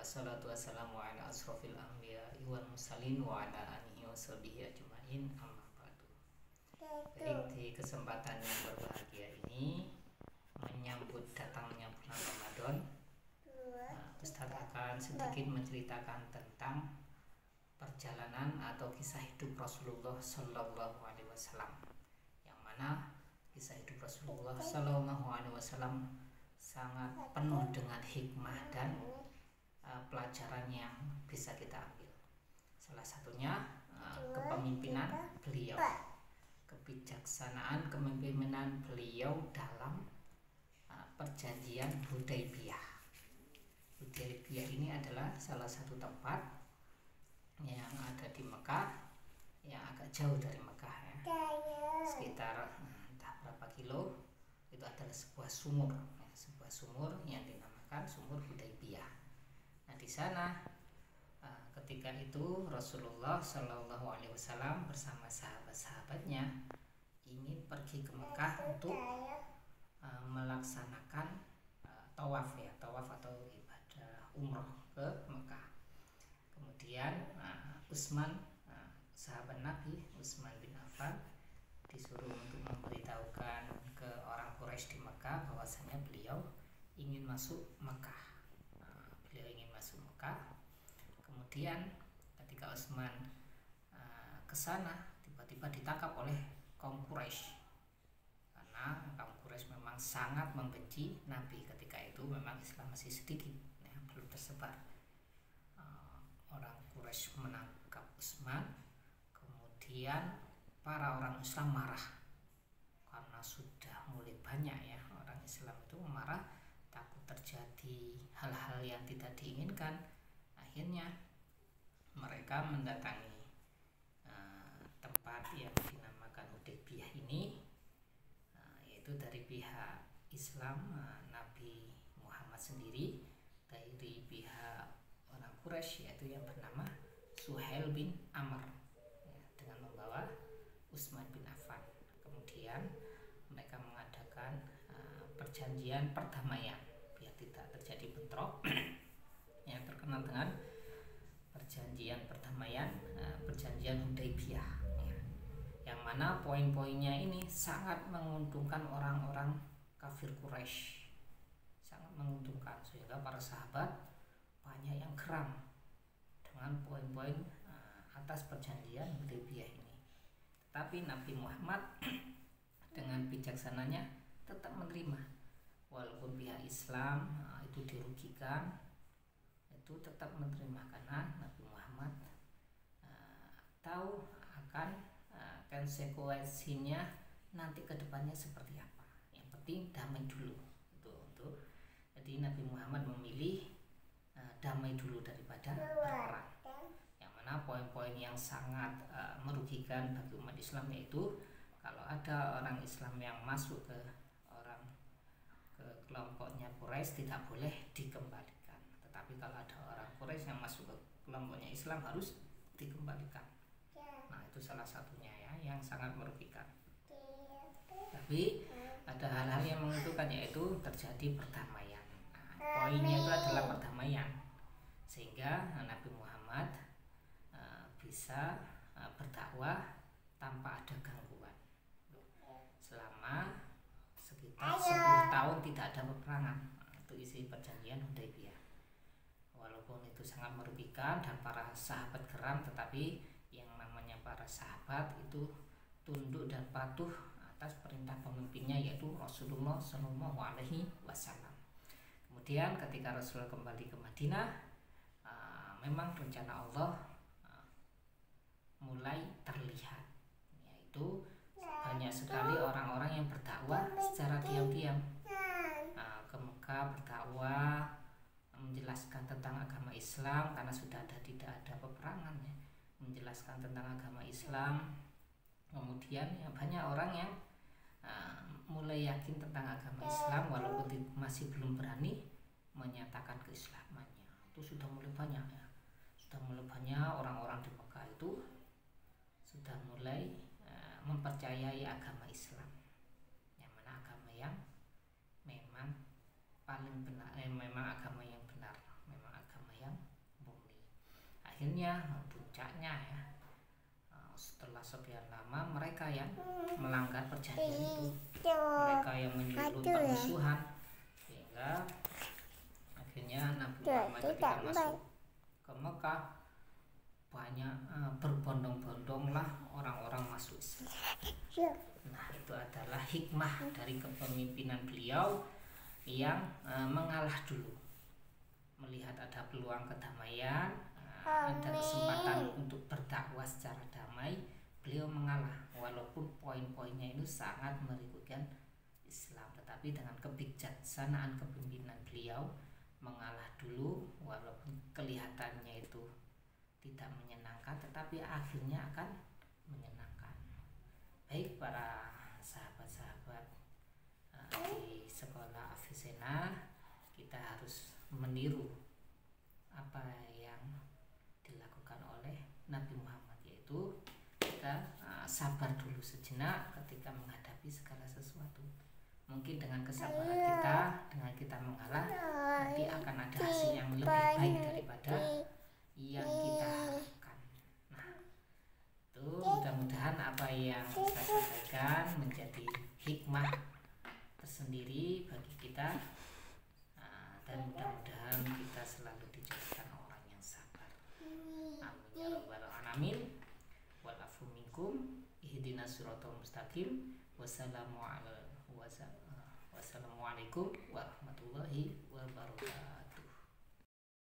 wassalatu wassalamu ala asrofil anbiya'i wal mursalin wa ala alihi wa sahbihi ajma'in, amma ba'du. Baik, di kesempatan yang berbahagia ini menyambut datangnya bulan Ramadan, Ustaz akan sedikit menceritakan tentang perjalanan atau kisah hidup Rasulullah Sallallahu Alaihi Wasallam, yang mana kisah hidup Rasulullah Sallallahu Alaihi Wasallam sangat penuh dengan hikmah dan pelajaran yang bisa kita ambil. Salah satunya kepemimpinan beliau, kebijaksanaan kepemimpinan beliau dalam perjanjian Hudaybiyah. Hudaybiyah ini adalah salah satu tempat yang ada di Mekah, yang agak jauh dari Mekah ya, sekitar entah berapa kilo. Itu adalah sebuah sumur yang dinamakan sumur Hudaybiyah. Nah, di sana ketika itu Rasulullah Shallallahu Alaihi Wasallam bersama sahabat-sahabatnya ingin pergi ke Mekah untuk melaksanakan tawaf atau ibadah umroh ke Mekah. Kemudian Utsman, sahabat Nabi Utsman bin Affan, disuruh untuk memberitahukan ke orang Quraisy di Mekah bahwasanya beliau ingin masuk Mekah. Kemudian ketika Utsman ke sana, tiba-tiba ditangkap oleh kaum Quraisy, karena kaum Quraisy memang sangat membenci Nabi ketika itu. Memang Islam masih sedikit ya, belum tersebar. Orang Quraisy menangkap Utsman, kemudian para orang Islam marah karena sudah mulai banyak ya orang Islam itu marah, takut terjadi hal-hal yang tidak diinginkan. Akhirnya mereka mendatangi tempat yang dinamakan Hudaybiyah ini, yaitu dari pihak Islam Nabi Muhammad sendiri, dari pihak orang Quraisy yaitu yang bernama Suhail bin Amr ya, dengan membawa Utsman bin Affan. Kemudian mereka mengadakan perjanjian perdamaian biar tidak terjadi bentrok yang terkenal dengan perjanjian perdamaian, perjanjian Hudaybiyah ya, yang mana poin-poinnya ini sangat menguntungkan orang-orang kafir Quraisy, sangat menguntungkan, sehingga para sahabat banyak yang geram dengan poin-poin atas perjanjian Hudaybiyah ini. Tetapi Nabi Muhammad dengan bijaksananya tetap menerima, walaupun pihak Islam itu dirugikan, itu tetap menerima karena Nabi Muhammad tahu akan konsekuensinya nanti kedepannya seperti apa. Yang penting damai dulu itu. Jadi Nabi Muhammad memilih damai dulu daripada berperang, yang mana poin-poin yang sangat merugikan bagi umat Islam yaitu kalau ada orang Islam yang masuk ke kelompoknya Quraisy tidak boleh dikembalikan, tetapi kalau ada orang Quraisy yang masuk ke kelompoknya Islam harus dikembalikan. Nah, itu salah satunya ya yang sangat merugikan. Tapi ada hal-hal yang menguntungkan, yaitu terjadi perdamaian. Poinnya itu adalah perdamaian, sehingga Nabi Muhammad bisa berdakwah tanpa ada gangguan selama sekitar 10 tahun tidak ada peperangan. Itu isi perjanjian Hudaybiyah. Walaupun itu sangat merugikan dan para sahabat geram, tetapi yang namanya para sahabat itu tunduk dan patuh atas perintah pemimpinnya yaitu Rasulullah Shallallahu Alaihi Wasallam. Kemudian ketika Rasul kembali ke Madinah, memang rencana Allah mulai terlihat, yaitu banyak sekali orang-orang yang berdakwah secara diam-diam ke Mekah, berdakwah menjelaskan tentang agama Islam karena sudah tidak ada peperangan ya, menjelaskan tentang agama Islam. Kemudian ya, banyak orang yang mulai yakin tentang agama Islam walaupun masih belum berani menyatakan keislamannya. Itu sudah mulai banyak ya, orang-orang di Mekah itu sudah mulai mempercayai agama Islam, yang mana agama yang memang paling benar, memang agama yang benar, memang agama yang akhirnya puncaknya ya, setelah sekian lama mereka yang melanggar perjanjian itu, mereka yang menyulut permusuhan, sehingga akhirnya Nabi Muhammad ketika masuk ke Mekah banyak berbondong-bondonglah orang-orang masuk Islam. Nah, itu adalah hikmah dari kepemimpinan beliau yang mengalah dulu, melihat ada peluang kedamaian, ada kesempatan untuk berdakwah secara damai, beliau mengalah walaupun poin-poinnya itu sangat merugikan Islam, tetapi dengan kebijaksanaan kepemimpinan beliau mengalah dulu walaupun kelihatannya itu tidak menyenangkan, tetapi akhirnya akan menyenangkan. Baik para sahabat-sahabat di sekolah Avicenna, kita harus meniru apa yang dilakukan oleh Nabi Muhammad, yaitu kita sabar dulu sejenak ketika menghadapi segala sesuatu. Mungkin dengan kesabaran kita, dengan kita mengalah, nanti akan ada hasil yang lebih baik daripada yang kita harapkan. Nah, itu mudah-mudahan apa yang saya sampaikan menjadi hikmah tersendiri bagi kita, dan mudah-mudahan kita selalu dijadikan orang yang sabar. Amin ya rabbal alamin. Walafu minkum ihdinas siratal mustaqim. Wassalamualaikum warahmatullahi wabarakatuh.